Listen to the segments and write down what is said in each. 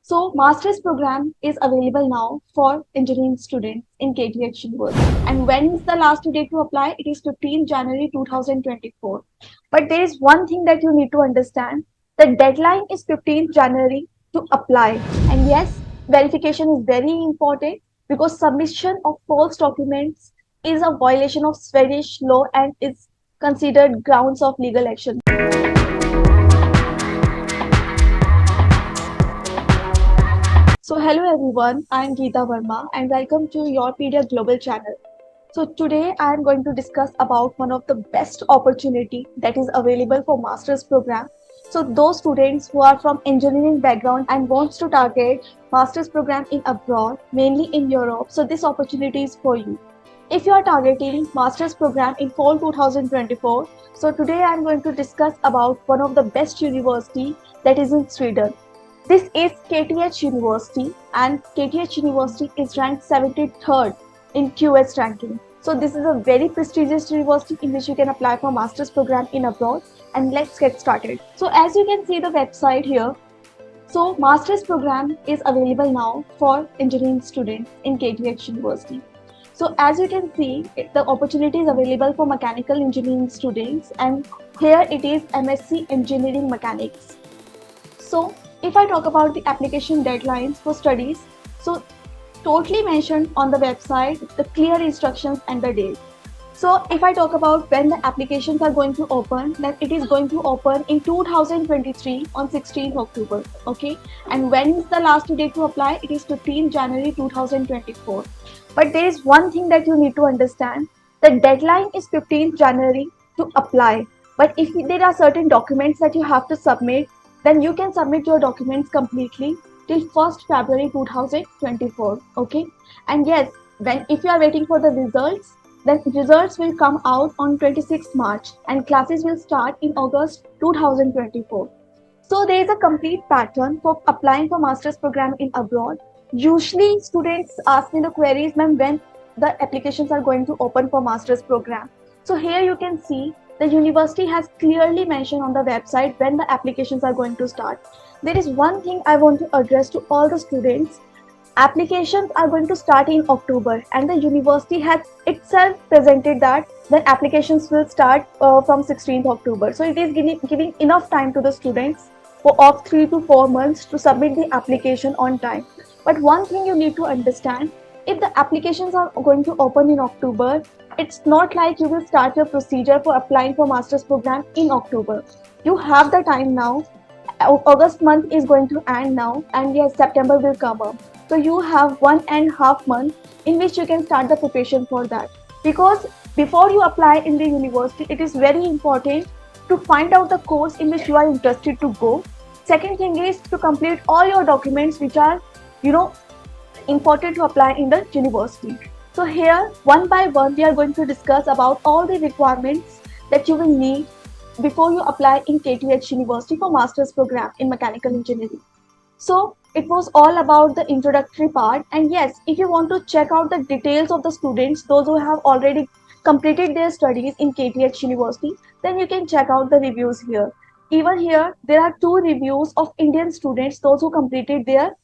So master's program is available now for engineering students in KTH University. And when is the last date to apply? It is 15 January 2024. But there is one thing that you need to understand. The deadline is 15 January to apply. And yes, verification is very important because submission of false documents is a violation of Swedish law and is considered grounds of legal action. So hello everyone, I am Geeta Verma and welcome to YourPedia Global channel. So today I am going to discuss about one of the best opportunity that is available for master's program. So those students who are from engineering background and wants to target master's program in abroad, mainly in Europe. So this opportunity is for you. If you are targeting master's program in fall 2024, so today I am going to discuss about one of the best university that is in Sweden. This is KTH University and KTH University is ranked 73rd in QS ranking. So this is a very prestigious university in which you can apply for master's program in abroad, and let's get started. So as you can see the website here, so master's program is available now for engineering students in KTH University. So as you can see, the opportunity is available for mechanical engineering students, and here it is MSc Engineering Mechanics. So if I talk about the application deadlines for studies, so totally mentioned on the website, the clear instructions and the date. So if I talk about when the applications are going to open, then it is going to open in 2023 on 16th October, okay? And when is the last date to apply? It is 15 January 2024. But there is one thing that you need to understand. The deadline is 15th January to apply. But if there are certain documents that you have to submit, then you can submit your documents completely till 1st February 2024, okay? And yes, if you are waiting for the results, then results will come out on 26th March and classes will start in August 2024. So there is a complete pattern for applying for master's program in abroad. Usually students ask me the queries, ma'am, when the applications are going to open for master's program. So here you can see the university has clearly mentioned on the website when the applications are going to start. There is one thing I want to address to all the students. Applications are going to start in October and the university has itself presented that the applications will start from 16th October. So it is giving enough time to the students of 3 to 4 months to submit the application on time. But one thing you need to understand, if the applications are going to open in October, it's not like you will start your procedure for applying for master's program in October. You have the time now. August month is going to end now, and yes, September will come up. So you have 1.5 months in which you can start the preparation for that. Because before you apply in the university, it is very important to find out the course in which you are interested to go. Second thing is to complete all your documents which are, important to apply in the university. So here, one by one, we are going to discuss about all the requirements that you will need before you apply in KTH University for master's program in mechanical engineering. So it was all about the introductory part. And yes, if you want to check out the details of the students, those who have already completed their studies in KTH University, then you can check out the reviews here. Even here, there are 2 reviews of Indian students, those who completed their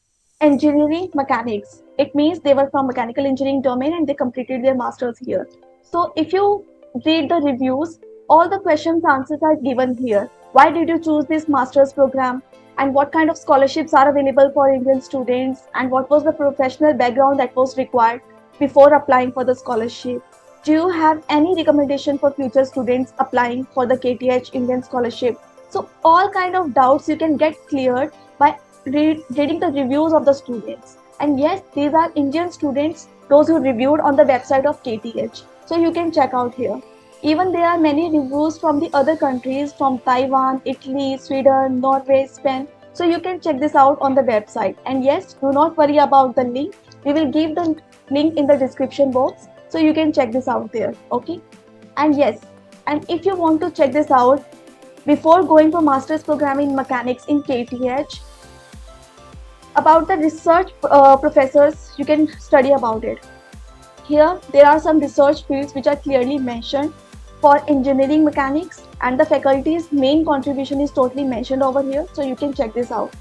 engineering mechanics. It means they were from mechanical engineering domain and they completed their masters here. So if you read the reviews, all the questions answers are given here. Why did you choose this master's program? And what kind of scholarships are available for Indian students? And what was the professional background that was required before applying for the scholarship? Do you have any recommendation for future students applying for the KTH Indian scholarship? So all kind of doubts you can get cleared by reading the reviews of the students. And yes, these are Indian students, those who reviewed on the website of KTH. So you can check out here. Even there are many reviews from the other countries, from Taiwan, Italy, Sweden, Norway, Spain. So you can check this out on the website. And yes, do not worry about the link. We will give the link in the description box. So you can check this out there. Okay. And yes, and if you want to check this out before going for master's program in mechanics in KTH, about the research professors, you can study about it. Here, there are some research fields which are clearly mentioned for engineering mechanics, and the faculty's main contribution is totally mentioned over here, so you can check this out.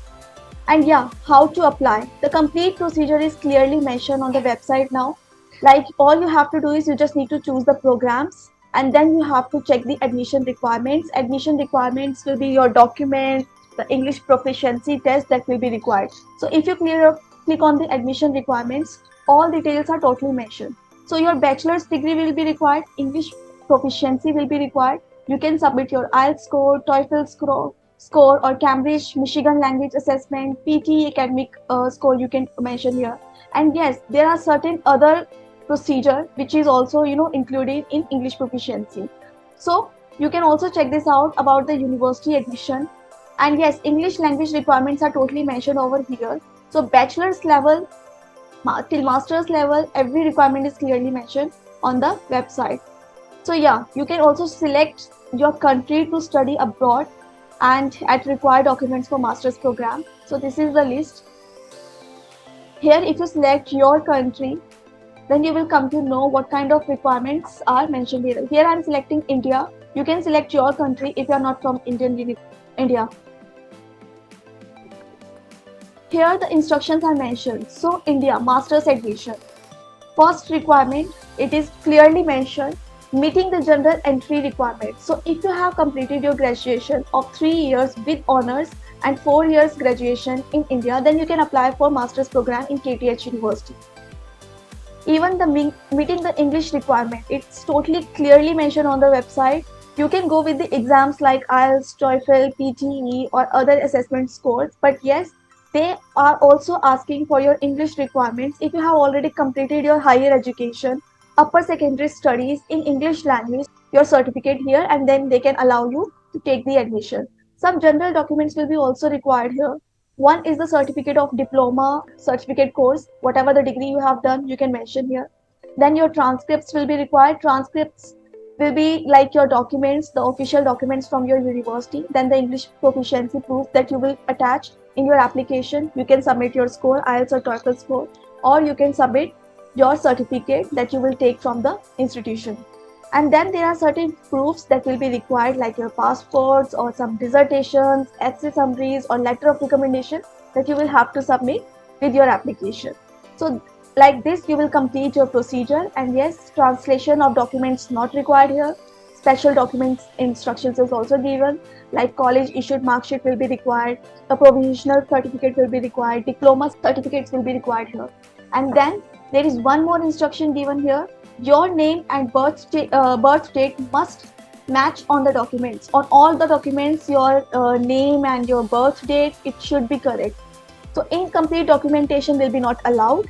And yeah, how to apply. The complete procedure is clearly mentioned on the website now. Like all you have to do is you just need to choose the programs and then you have to check the admission requirements. Admission requirements will be your document, the English proficiency test that will be required. So if you click on the admission requirements, all details are totally mentioned. So your bachelor's degree will be required, English proficiency will be required. You can submit your IELTS score, TOEFL score or Cambridge Michigan language assessment, PT academic score you can mention here. And yes, there are certain other procedure which is also included in English proficiency. So you can also check this out about the university admission. And yes, English language requirements are totally mentioned over here. So bachelor's level till master's level, every requirement is clearly mentioned on the website. So yeah, you can also select your country to study abroad and at required documents for master's program. So this is the list. Here, if you select your country, then you will come to know what kind of requirements are mentioned here. Here I am selecting India. You can select your country if you are not from India. Here the instructions are mentioned. So India, master's admission. First requirement, it is clearly mentioned, meeting the general entry requirement. So if you have completed your graduation of 3 years with honors and 4 years graduation in India, then you can apply for master's program in KTH University. Even the meeting the English requirement, it's totally clearly mentioned on the website. You can go with the exams like IELTS, TOEFL, PTE or other assessment scores, but yes, they are also asking for your English requirements if you have already completed your higher education, upper secondary studies in English language, your certificate here, and then they can allow you to take the admission. Some general documents will be also required here. One is the certificate of diploma, certificate course, whatever the degree you have done, you can mention here. Then your transcripts will be required. Transcripts will be like your documents, the official documents from your university. Then the English proficiency proof that you will attach in your application. You can submit your score, IELTS or TOEFL score, or you can submit your certificate that you will take from the institution. And then there are certain proofs that will be required like your passports or some dissertations, essay summaries or letter of recommendation that you will have to submit with your application. So like this you will complete your procedure. And yes, translation of documents not required here. Special documents instructions is also given, like college issued mark sheet will be required, a provisional certificate will be required, diploma certificates will be required here. And then there is one more instruction given here. Your name and birth date must match on the documents. On all the documents, your name and your birth date, it should be correct. So incomplete documentation will be not allowed.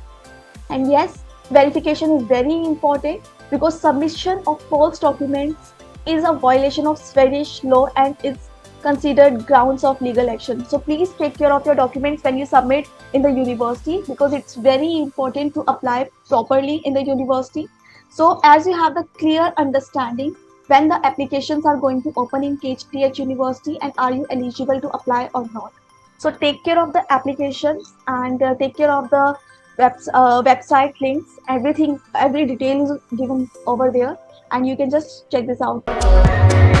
And yes, verification is very important because submission of false documents is a violation of Swedish law and is considered grounds of legal action. So please take care of your documents when you submit in the university because it's very important to apply properly in the university. So as you have the clear understanding when the applications are going to open in KTH University and are you eligible to apply or not. So take care of the applications and take care of the website links. Every detail is given over there and you can just check this out.